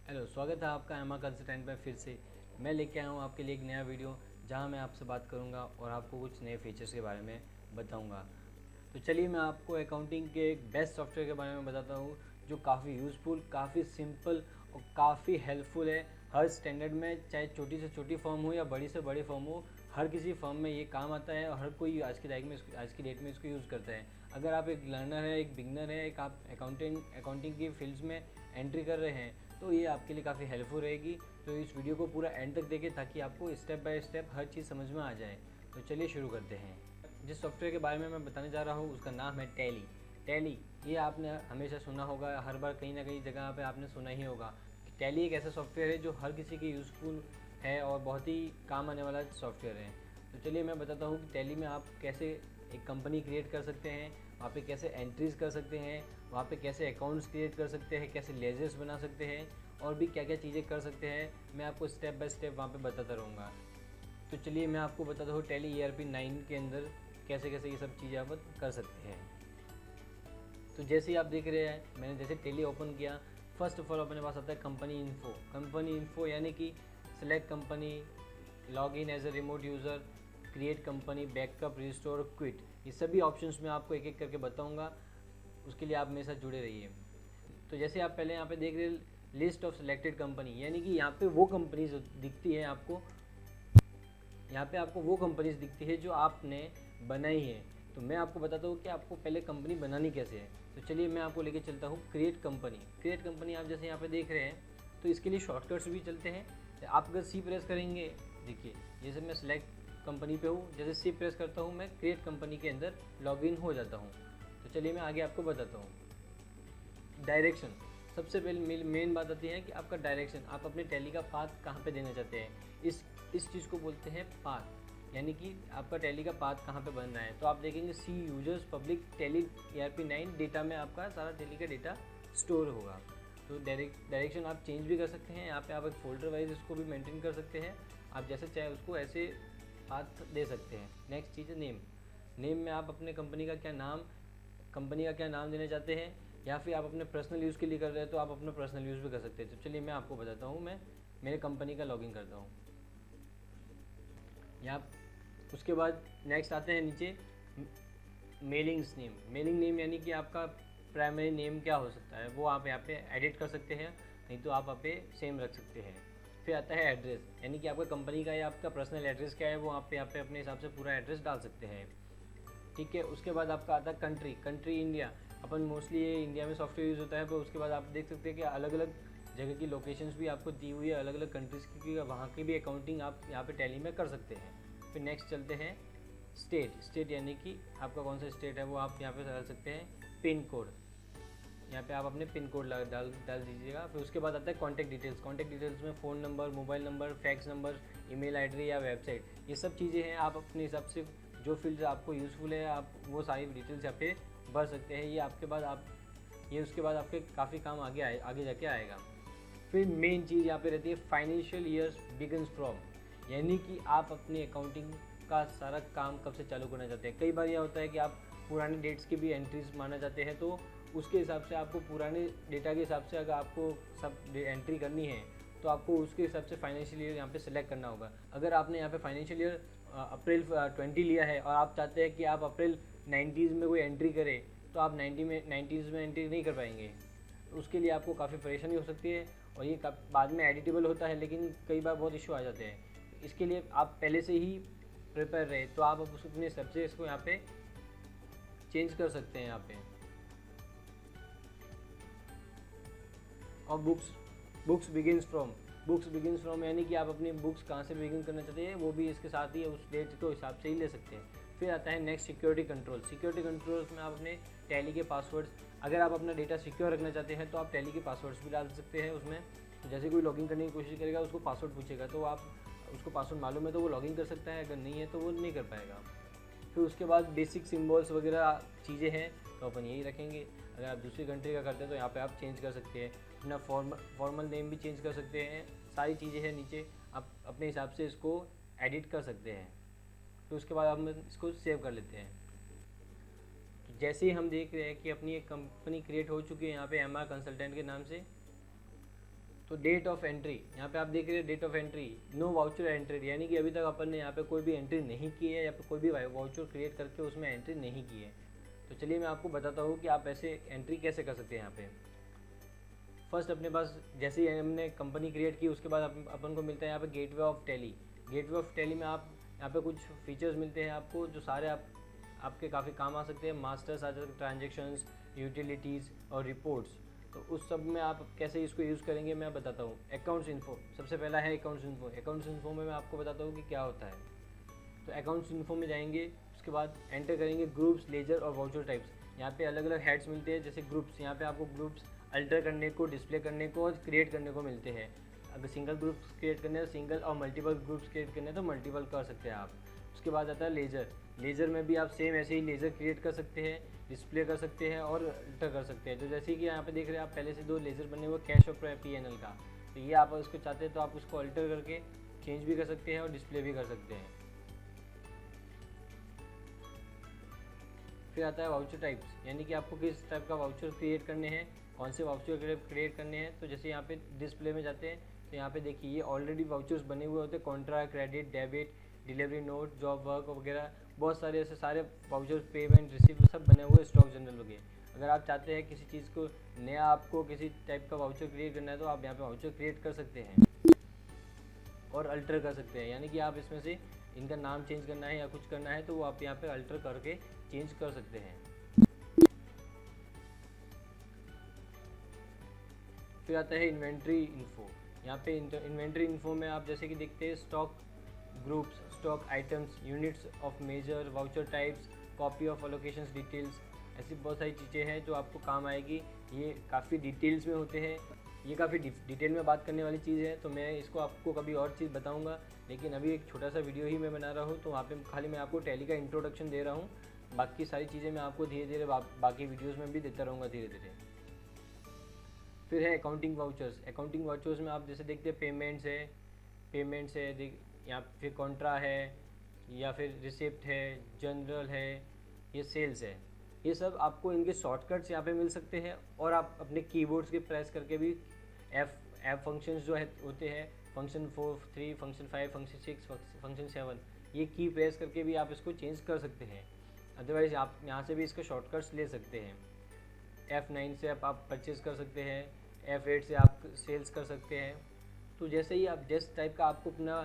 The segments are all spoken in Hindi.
हेलो, स्वागत है आपका एमा कंसल्टेंट में। फिर से मैं लेके आया हूँ आपके लिए एक नया वीडियो जहाँ मैं आपसे बात करूँगा और आपको कुछ नए फीचर्स के बारे में बताऊँगा। तो चलिए मैं आपको अकाउंटिंग के एक बेस्ट सॉफ्टवेयर के बारे में बताता हूँ जो काफ़ी यूज़फुल, काफ़ी सिंपल और काफ़ी हेल्पफुल है। हर स्टैंडर्ड में, चाहे छोटी से छोटी फर्म हो या बड़ी से बड़ी फर्म हो, हर किसी फर्म में ये काम आता है और हर कोई आज की डेट में इसको यूज़ करता है। अगर आप एक लर्नर है, एक बिगनर है, एक आप अकाउंटिंग की फील्ड्स में एंट्री कर रहे हैं, तो ये आपके लिए काफ़ी हेल्पफुल रहेगी। तो इस वीडियो को पूरा एंड तक देखें ताकि आपको स्टेप बाय स्टेप हर चीज़ समझ में आ जाए। तो चलिए शुरू करते हैं। जिस सॉफ्टवेयर के बारे में मैं बताने जा रहा हूँ उसका नाम है टैली। टैली ये आपने हमेशा सुना होगा, हर बार कहीं ना कहीं जगह पे आपने सुना ही होगा। टैली एक ऐसा सॉफ्टवेयर है जो हर किसी के यूज़फुल है और बहुत ही काम आने वाला सॉफ्टवेयर है। तो चलिए मैं बताता हूँ कि टैली में आप कैसे एक कंपनी क्रिएट कर सकते हैं, वहाँ पे कैसे एंट्रीज कर सकते हैं, वहाँ पे कैसे अकाउंट्स क्रिएट कर सकते हैं, कैसे लेजर्स बना सकते हैं और भी क्या क्या चीज़ें कर सकते हैं। मैं आपको स्टेप बाय स्टेप वहाँ पे बताता रहूँगा। तो चलिए मैं आपको बताता हूँ टैली ERP 9 के अंदर कैसे कैसे ये सब चीज़ें आप कर सकते हैं। तो जैसे ही आप देख रहे हैं, मैंने जैसे टैली ओपन किया, फर्स्ट ऑफ ऑल अपने पास आता है कंपनी इन्फो। कंपनी इन्फो यानी कि select company, log in as a remote user, create company, backup, restore, quit. ये सभी ऑप्शंस मैं आपको एक एक करके बताऊंगा, उसके लिए आप मेरे साथ जुड़े रहिए। तो जैसे आप पहले यहाँ पे देख रहे हैं लिस्ट ऑफ सिलेक्टेड कंपनी, यानी कि यहाँ पे वो कंपनीज दिखती है आपको, यहाँ पे आपको वो कंपनीज दिखती है जो आपने बनाई है। तो मैं आपको बताता हूँ कि आपको पहले कंपनी बनानी कैसे है। तो चलिए मैं आपको लेके चलता हूँ क्रिएट कंपनी। क्रिएट कंपनी आप जैसे यहाँ पे देख रहे हैं, तो इसके लिए शॉर्टकट्स भी चलते हैं। आप अगर सी प्रेस करेंगे, देखिए जैसे मैं सेलेक्ट कंपनी पे हूँ, जैसे सी प्रेस करता हूँ मैं क्रिएट कंपनी के अंदर लॉगिन हो जाता हूँ। तो चलिए मैं आगे आपको बताता हूँ। डायरेक्शन, सबसे पहले मेन बात आती है कि आपका डायरेक्शन, आप अपने टैली का पाथ कहाँ पे देना चाहते हैं। इस चीज़ को बोलते हैं पाथ, यानी कि आपका टैली का पाथ कहाँ पे बन रहा है। तो आप देखेंगे C users public Tally ERP 9 data में आपका सारा टैली का डेटा स्टोर होगा। तो डायरेक्शन आप चेंज भी कर सकते हैं। यहाँ पे आप एक फोल्डर वाइज इसको भी मेंटेन कर सकते हैं। आप जैसे चाहे उसको ऐसे पाथ दे सकते हैं। नेक्स्ट चीज़ है नेम। नेम में आप अपने कंपनी का क्या नाम देना चाहते हैं, या फिर आप अपने पर्सनल यूज़ के लिए कर रहे हैं तो आप अपना पर्सनल यूज़ भी कर सकते हैं। तो चलिए मैं आपको बताता हूँ, मैं मेरे कंपनी का लॉगिन करता हूँ यहाँ। उसके बाद नेक्स्ट आते हैं नीचे मेलिंग्स नेम। मेलिंग नेम यानी कि आपका प्राइमरी नेम क्या हो सकता है, वो आप यहाँ पे एडिट कर सकते हैं, नहीं तो आप यहाँ पे सेम रख सकते हैं। फिर आता है एड्रेस, यानी कि आपका कंपनी का या आपका पर्सनल एड्रेस क्या है, वो आप यहाँ पे अपने हिसाब से पूरा एड्रेस डाल सकते हैं। ठीक है। उसके बाद आपका आता है कंट्री। कंट्री इंडिया, अपन मोस्टली ये इंडिया में सॉफ्टवेयर यूज़ होता है। तो उसके बाद आप देख सकते हैं कि अलग अलग जगह की लोकेशंस भी आपको दी हुई है, अलग अलग कंट्रीज़ की, वहाँ की भी अकाउंटिंग आप यहाँ पे टैली में कर सकते हैं। फिर नेक्स्ट चलते हैं स्टेट। स्टेट यानी कि आपका कौन सा स्टेट है वो आप यहाँ पे डाल सकते हैं। पिन कोड, यहाँ पे आप अपने पिन कोड डाल दीजिएगा। फिर उसके बाद आता है कॉन्टैक्ट डिटेल्स। कॉन्टैक्ट डिटेल्स में phone number, mobile number, fax number, email ID या वेबसाइट, ये सब चीज़ें हैं। आप अपने हिसाब से जो फील्ड आपको यूज़फुल है आप वो सारी डिटेल्स यहाँ पे भर सकते हैं। ये उसके बाद आपके काफ़ी काम आगे जाके आएगा। फिर मेन चीज़ यहाँ पे रहती है फाइनेंशियल ईयर्स बिगिंस फ्रॉम, यानी कि आप अपनी अकाउंटिंग का सारा काम कब से चालू करना चाहते हैं। कई बार यह होता है कि आप पुराने डेट्स की भी एंट्रीज माना चाहते हैं, तो उसके हिसाब से आपको पुराने डेटा के हिसाब से अगर आपको सब एंट्री करनी है तो आपको उसके हिसाब से फाइनेंशियल ईयर यहाँ पे सिलेक्ट करना होगा। अगर आपने यहाँ पे फाइनेंशियल ईयर अप्रैल 20 लिया है और आप चाहते हैं कि आप अप्रैल 90s में कोई एंट्री करें, तो आप 90s में एंट्री नहीं कर पाएंगे। तो उसके लिए आपको काफ़ी परेशानी हो सकती है और ये बाद में एडिटेबल होता है, लेकिन कई बार बहुत इशू आ जाते हैं। इसके लिए आप पहले से ही प्रिपेयर रहे, तो आप अपने हिसाब से इसको यहाँ पे चेंज कर सकते हैं यहाँ पे। और बुक्स बिगिनस फ्रॉम यानी कि आप अपनी बुक्स कहाँ से बिगिन करना चाहते हैं वो भी इसके साथ ही उस डेट के हिसाब से ही ले सकते हैं। फिर आता है next security control. Security controls में आप अपने टैली के पासवर्ड्स, अगर आप अपना डेटा सिक्योर रखना चाहते हैं तो आप टैली के पासवर्ड्स भी डाल सकते हैं उसमें। तो जैसे कोई लॉगिन करने की कोशिश करेगा उसको पासवर्ड पूछेगा, तो आप उसको पासवर्ड मालूम है तो वो लॉगिन कर सकता है, अगर नहीं है तो वो नहीं कर पाएगा। फिर उसके बाद बेसिक सिम्बल्स वगैरह चीज़ें हैं तो अपन यही रखेंगे। अगर आप दूसरी कंट्री का करते हैं तो यहाँ पे आप चेंज कर सकते हैं। अपना फॉर्मल नेम भी चेंज कर सकते हैं। सारी चीज़ें हैं नीचे, आप अपने हिसाब से इसको एडिट कर सकते हैं। फिर उसके बाद हम इसको सेव कर लेते हैं। तो जैसे ही हम देख रहे हैं कि अपनी एक कंपनी क्रिएट हो चुकी है यहाँ पे MR कंसल्टेंट के नाम से। तो डेट ऑफ एंट्री, यहाँ पे आप देख रहे हैं date of entry, no voucher entry, यानी कि अभी तक अपन ने यहाँ पे कोई भी एंट्री नहीं की है या फिर कोई भी वाउचर क्रिएट करके उसमें एंट्री नहीं की है। तो चलिए मैं आपको बताता हूँ कि आप ऐसे एंट्री कैसे कर सकते हैं। यहाँ पे फर्स्ट अपने पास जैसे ही हमने कंपनी क्रिएट की उसके बाद अपन को मिलता है यहाँ पे gateway of tally. Gateway of tally में आप यहाँ पे कुछ फीचर्स मिलते हैं आपको जो सारे आपके काफ़ी काम आ सकते हैं। मास्टर्स आ सकते, ट्रांजेक्शन्स, यूटिलिटीज़ और रिपोर्ट्स। तो उस सब में आप कैसे इसको यूज़ करेंगे मैं बताता हूँ। अकाउंट्स इन्फो सबसे पहला है। अकाउंट्स इन्फो, अकाउंट्स इन्फो में मैं आपको बताता हूँ कि क्या होता है। तो अकाउंट्स इन्फो में जाएंगे, उसके बाद एंटर करेंगे ग्रुप्स, लेजर और वाउचर टाइप्स। यहाँ पे अलग अलग हेड्स मिलते हैं जैसे ग्रुप्स, यहाँ पे आपको ग्रुप्स अल्टर करने को, डिस्प्ले करने को और क्रिएट करने को मिलते हैं। अगर सिंगल ग्रुप्स क्रिएट करने हैं तो सिंगल, और मल्टीपल ग्रुप्स क्रिएट करने हैं तो मल्टीपल कर सकते हैं आप। उसके बाद आता है लेजर। लेजर में भी आप सेम ऐसे ही लेजर क्रिएट कर सकते हैं, डिस्प्ले कर सकते हैं और अल्टर कर सकते हैं। तो जैसे कि यहाँ पे देख रहे हैं आप पहले से 2 लेजर बने हुए कैश और PNL का। तो ये आप उसको चाहते हैं तो आप उसको अल्टर करके चेंज भी कर सकते हैं और डिस्प्ले भी कर सकते हैं। फिर आता है वाउचर टाइप्स, यानी कि आपको किस टाइप का वाउचर क्रिएट करने हैं, कौन से वाउचर क्रिएट करने हैं। तो जैसे यहाँ पे डिस्प्ले में जाते हैं तो यहाँ पे देखिए ये ऑलरेडी वाउचर्स बने हुए होते हैं, Contra, credit, debit, delivery note, job work वगैरह, बहुत सारे ऐसे सारे वाउचर्स, पेमेंट, रिसीव सब बने हुए स्टॉक जनरल वगैरह। अगर आप चाहते हैं किसी चीज़ को नया, आपको किसी टाइप का वाउचर क्रिएट करना है तो आप यहाँ पे वाउचर क्रिएट कर सकते हैं और अल्टर कर सकते हैं। यानी कि आप इसमें से इनका नाम चेंज करना है या कुछ करना है तो वो आप यहाँ पे अल्टर करके चेंज कर सकते हैं। फिर आता है इन्वेंट्री इन्फो। यहाँ पे इन्वेंट्री इन्फो में आप जैसे कि देखते हैं stock groups, stock items, units of measure, voucher types, copy of allocations details, ऐसी बहुत सारी चीज़ें हैं जो आपको काम आएगी। ये काफ़ी डिटेल्स में होते हैं, ये काफ़ी डिटेल में बात करने वाली चीज़ है। तो मैं इसको आपको कभी और चीज़ बताऊंगा, लेकिन अभी एक छोटा सा वीडियो ही मैं बना रहा हूँ तो वहाँ पे खाली मैं आपको टैली का इंट्रोडक्शन दे रहा हूँ। बाकी सारी चीज़ें मैं आपको धीरे धीरे बाकी वीडियोज़ में भी देता रहूँगा धीरे धीरे। फिर है अकाउंटिंग वाउचर्स। अकाउंटिंग वाउचर्स में आप जैसे देखते हैं पेमेंट्स है या फिर कॉन्ट्रा है या फिर रिसिप्ट है, जनरल है, ये सेल्स है। ये सब आपको इनके शॉर्टकट्स यहाँ पे मिल सकते हैं और आप अपने कीबोर्ड्स के प्रेस करके भी एफ फंक्शंस जो है होते हैं, फंक्शन 4, 3, फंक्शन 5, फंक्शन 6, फंक्शन 7, ये की प्रेस करके भी आप इसको चेंज कर सकते हैं। अदरवाइज आप यहाँ से भी इसके शॉर्टकट्स ले सकते हैं। F9 से आप परचेज़ कर सकते हैं, F8 से आप सेल्स कर सकते हैं। तो जैसे ही आप जिस टाइप का आपको अपना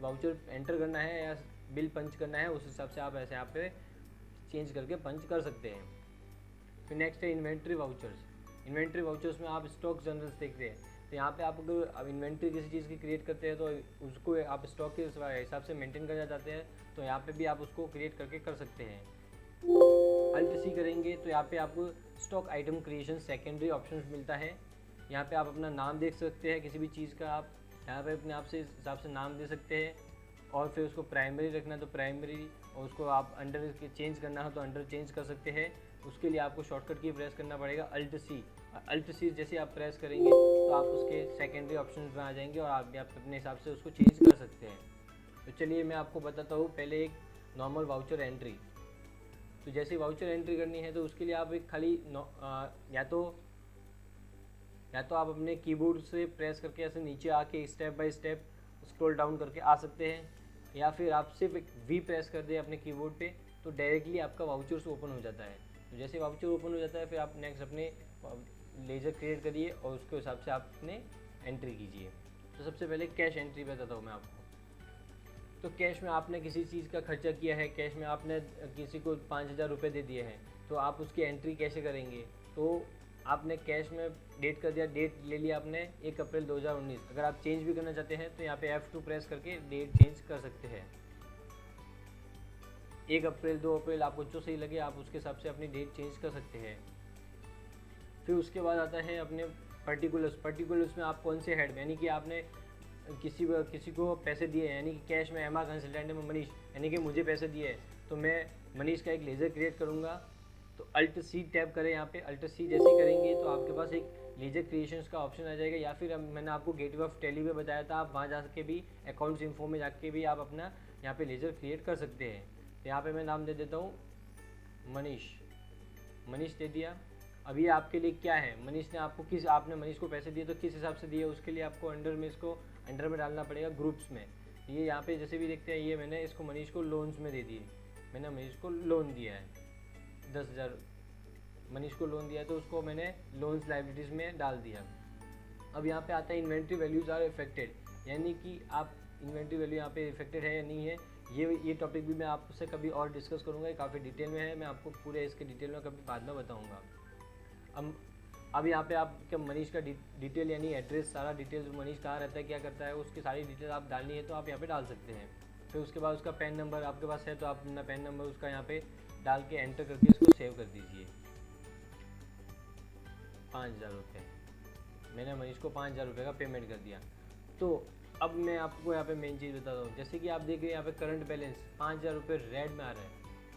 वाउचर एंटर करना है या बिल पंच करना है उस हिसाब से आप ऐसे यहाँ पे चेंज करके पंच कर सकते हैं। फिर नेक्स्ट है इन्वेंट्री वाउचर्स। इन्वेंट्री वाउचर्स में आप स्टॉक जनरल्स देखते हैं। तो यहाँ पे आप अगर इन्वेंट्री किसी चीज़ की क्रिएट करते हैं तो उसको आप स्टॉक के हिसाब से मेंटेन करना चाहते हैं तो यहाँ पे भी आप उसको क्रिएट करके कर सकते हैं। अल्ट सी करेंगे तो यहाँ पे आपको stock item creation secondary option मिलता है। यहाँ पे आप अपना नाम देख सकते हैं किसी भी चीज़ का, आप यहाँ पे अपने आप से हिसाब से नाम दे सकते हैं और फिर उसको प्राइमरी रखना है तो प्राइमरी, और उसको आप अंडर चेंज करना हो तो अंडर चेंज कर सकते हैं। उसके लिए आपको शॉर्टकट की प्रेस करना पड़ेगा अल्ट सी। अल्ट सी जैसे आप प्रेस करेंगे तो आप उसके सेकेंडरी ऑप्शन में आ जाएंगे और आप अपने हिसाब से उसको चेंज कर सकते हैं। तो चलिए मैं आपको बताता हूँ पहले एक नॉर्मल वाउचर एंट्री। तो जैसे वाउचर एंट्री करनी है तो उसके लिए आप एक खाली या तो आप अपने कीबोर्ड से प्रेस करके ऐसे नीचे आके step by step scroll down करके आ सकते हैं, या फिर आप सिर्फ एक वी प्रेस कर दें अपने कीबोर्ड पे तो डायरेक्टली आपका वाउचर्स ओपन हो जाता है। तो जैसे वाउचर ओपन हो जाता है फिर आप नेक्स्ट अपने लेजर क्रिएट करिए और उसके हिसाब से आप अपने एंट्री कीजिए। तो सबसे पहले कैश एंट्री बताता हूँ मैं आपको। तो कैश में आपने किसी चीज़ का खर्चा किया है, कैश में आपने किसी को 5,000 रुपये दे दिए हैं, तो आप उसकी एंट्री कैसे करेंगे। तो आपने कैश में डेट कर दिया, डेट ले लिया आपने 1 अप्रैल 2019। अगर आप चेंज भी करना चाहते हैं तो यहाँ पे F2 प्रेस करके डेट चेंज कर सकते हैं। 1 अप्रैल 2 अप्रैल आपको जो सही लगे आप उसके हिसाब से अपनी डेट चेंज कर सकते हैं। फिर उसके बाद आता है अपने पर्टिकुलर्स में आप कौन से हेड में, यानी कि आपने किसी को पैसे दिए हैं, यानी कि कैश में एमा कंसल्टेंट में मनीष, यानी कि मुझे पैसे दिए हैं तो मैं मनीष का एक लेज़र क्रिएट करूँगा। तो अल्ट सी टैप करें, यहाँ पे अल्ट सी जैसे करेंगे तो आपके पास एक लेजर क्रिएशंस का ऑप्शन आ जाएगा, या फिर मैंने आपको गेटवे ऑफ टैली में बताया था, आप वहाँ जा के भी अकाउंट्स इन्फो में जाके भी आप अपना यहाँ पे लेजर क्रिएट कर सकते हैं। तो यहाँ पे मैं नाम दे देता हूँ मनीष दे दिया। अब ये आपके लिए क्या है, मनीष ने आपको आपने मनीष को पैसे दिए तो किस हिसाब से दिए, उसके लिए आपको अंडर में डालना पड़ेगा ग्रुप्स में। ये यहाँ पे जैसे भी देखते हैं, ये मैंने इसको मनीष को लोन्स में दे दिए, मैंने मनीष को लोन दिया है 10,000, मनीष को लोन दिया है तो उसको मैंने लोन्स लाइबिलिटीज़ में डाल दिया। अब यहाँ पे आता है इन्वेंट्री वैल्यूज़ आर इफेक्टेड, यानी कि आप इन्वेंट्री वैल्यू यहाँ पे इफेक्टेड है या नहीं है, ये टॉपिक भी मैं आपसे कभी और डिस्कस करूँगा, ये काफ़ी डिटेल में है, मैं आपको पूरे इसके डिटेल में कभी बाद में बताऊँगा। अब यहाँ पे आप क्या मनीष का डिटेल यानी एड्रेस, सारा डिटेल, मनीष कहाँ रहता है, क्या करता है, उसकी सारी डिटेल आप डालनी है तो आप यहाँ पे डाल सकते हैं। फिर उसके बाद उसका पैन नंबर आपके पास है तो आप अपना पैन नंबर उसका यहाँ पे डाल के एंटर करके इसको सेव कर दीजिए। 5,000 रुपये, मैंने मनीष को 5,000 रुपये का पेमेंट कर दिया। तो अब मैं आपको यहाँ पे मेन चीज़ बताता हूँ, जैसे कि आप देख रहे हैं यहाँ पे करंट बैलेंस 5,000 रुपये रेड में आ रहा है।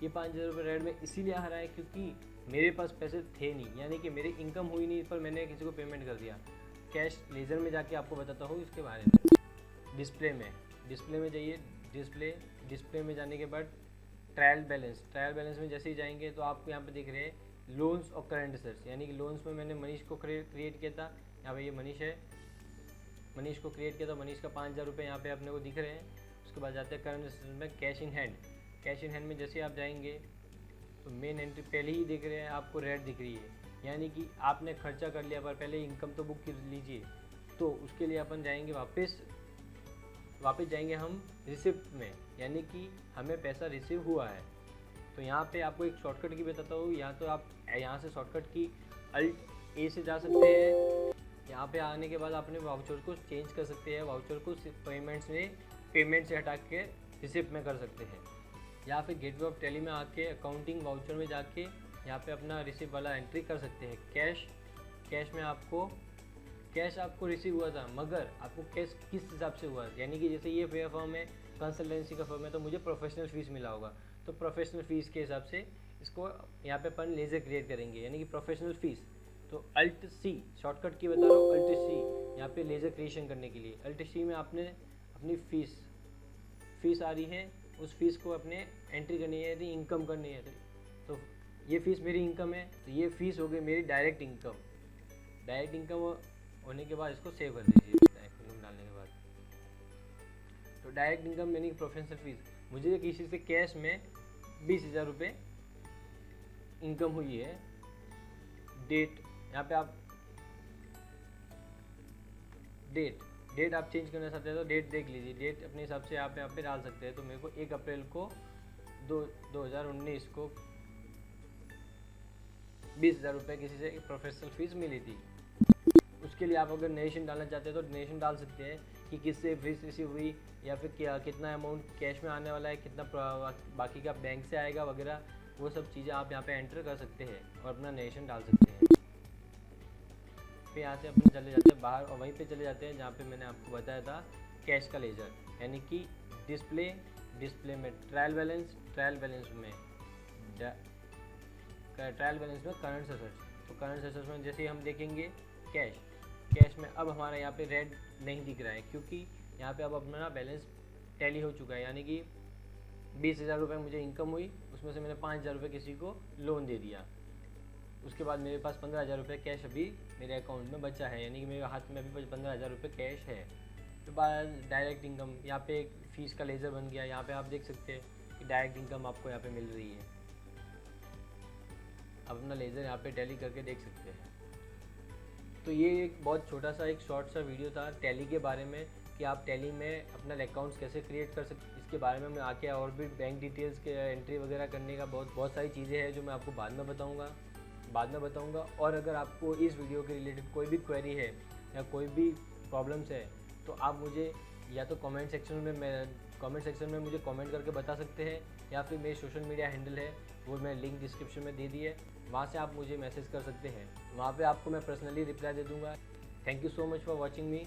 ये 5,000 रुपये रेड में इसीलिए आ रहा है क्योंकि मेरे पास पैसे थे नहीं, यानी कि मेरी इनकम हुई नहीं, पर मैंने किसी को पेमेंट कर दिया। कैश लेज़र में जाके आपको बताता हूँ इसके बारे में। डिस्प्ले में जाइए, डिस्प्ले में जाने के बाद ट्रायल बैलेंस में जैसे ही जाएंगे तो आपको यहाँ पे दिख रहे हैं लोन्स और करंट असेट्स, यानी कि लोन्स में मैंने मनीष को क्रिएट किया था, यहाँ पे ये मनीष है, मनीष को क्रिएट किया था, मनीष का 5,000 रुपये यहाँ पे अपने को दिख रहे हैं। उसके बाद जाते हैं करंट असेट्स में कैश इन हैंड में जैसे आप जाएंगे तो मेन एंट्री पहले ही दिख रहे हैं आपको रेड दिख रही है, यानी कि आपने खर्चा कर लिया, पर पहले इनकम तो बुक कर लीजिए। तो उसके लिए अपन जाएंगे वापस जाएंगे हम रिसिप्ट में, यानी कि हमें पैसा रिसीव हुआ है। तो यहाँ पे आपको एक शॉर्टकट की बताता हूँ, या तो आप यहाँ से शॉर्टकट की Alt A से जा सकते हैं। यहाँ पे आने के बाद अपने वाउचर को चेंज कर सकते हैं, वाउचर को पेमेंट से हटा के रिसिप्ट में कर सकते हैं, या फिर गेटवे ऑफ टैली में आके अकाउंटिंग वाउचर में जाके यहाँ पे अपना रिसिप्ट वाला एंट्री कर सकते हैं। कैश में आपको रिसीव हुआ था, मगर आपको कैश किस हिसाब से हुआ, यानी कि जैसे ये फर्म है, कंसल्टेंसी का फर्म है, तो मुझे प्रोफेशनल फ़ीस मिला होगा, तो प्रोफेशनल फ़ीस के हिसाब से इसको यहाँ पे अपन लेज़र क्रिएट करेंगे, यानी कि प्रोफेशनल फ़ीस। तो Alt C शॉर्टकट की बता रहा हूँ, Alt C यहाँ पे लेज़र क्रिएशन करने के लिए। Alt C में आपने अपनी फ़ीस आ रही है, उस फीस को अपने एंट्री करनी है, यदि इनकम करनी है तो ये फ़ीस मेरी इनकम है, तो ये फ़ीस हो गई मेरी डायरेक्ट इनकम होने के बाद इसको सेव कर दीजिए। डायरेक्ट इनकम डालने के बाद तो डायरेक्ट इनकम यानी प्रोफेशनल फ़ीस, मुझे किसी से कैश में 20,000 रुपये इनकम हुई है। डेट, यहाँ पे आप डेट आप चेंज करना चाहते हैं तो डेट देख लीजिए, डेट अपने हिसाब से आप यहाँ पे डाल सकते हैं। तो मेरे को 1 अप्रैल को 2019 को 20,000 रुपये किसी से प्रोफेशनल फ़ीस मिली थी। उसके लिए आप अगर डोनेशन डालना चाहते हैं तो डोनेशन डाल सकते हैं कि किससे फीस रिसीव हुई, या फिर कितना अमाउंट कैश में आने वाला है, कितना बाकी का बैंक से आएगा वगैरह, वो सब चीज़ें आप यहाँ पे एंटर कर सकते हैं और अपना डोनेशन डाल सकते हैं। फिर यहाँ से अपन चले जाते हैं बाहर और वहीं पे चले जाते हैं जहाँ पे मैंने आपको बताया था कैश का लेज़र, यानी कि डिस्प्ले में ट्रायल बैलेंस में करंट असेट्स। तो करंट असेट्स में जैसे हम देखेंगे कैश में अब हमारा यहाँ पे रेड नहीं दिख रहा है, क्योंकि यहाँ पे अब अपना बैलेंस टैली हो चुका है, यानी कि 20,000 रुपये मुझे इनकम हुई, उसमें से मैंने 5,000 रुपये किसी को लोन दे दिया। उसके बाद मेरे पास 15,000 रुपये कैश अभी मेरे अकाउंट में बचा है, यानी कि मेरे हाथ में अभी 15,000 रुपये कैश है। तो बाद डायरेक्ट इनकम, यहाँ पे एक फ़ीस का लेज़र बन गया, यहाँ पे आप देख सकते हैं कि डायरेक्ट इनकम आपको यहाँ पे मिल रही है। आप अपना लेज़र यहाँ पे टैली करके देख सकते हैं। तो ये एक बहुत छोटा सा एक शॉर्ट सा वीडियो था टैली के बारे में, कि आप टैली में अपना अकाउंट्स कैसे क्रिएट कर सकते, इसके बारे में मैं आके और भी बैंक डिटेल्स के एंट्री वगैरह करने का बहुत सारी चीज़ें हैं जो मैं आपको बाद में बताऊंगा। और अगर आपको इस वीडियो के रिलेटेड कोई भी क्वेरी है या कोई भी प्रॉब्लम्स है तो आप मुझे या तो कमेंट सेक्शन में मुझे कमेंट करके बता सकते हैं, या फिर मेरी सोशल मीडिया हैंडल है वो मैं लिंक डिस्क्रिप्शन में दे दी है, वहाँ से आप मुझे मैसेज कर सकते हैं, वहाँ पे आपको मैं पर्सनली रिप्लाई दे दूँगा। Thank you so much for watching me.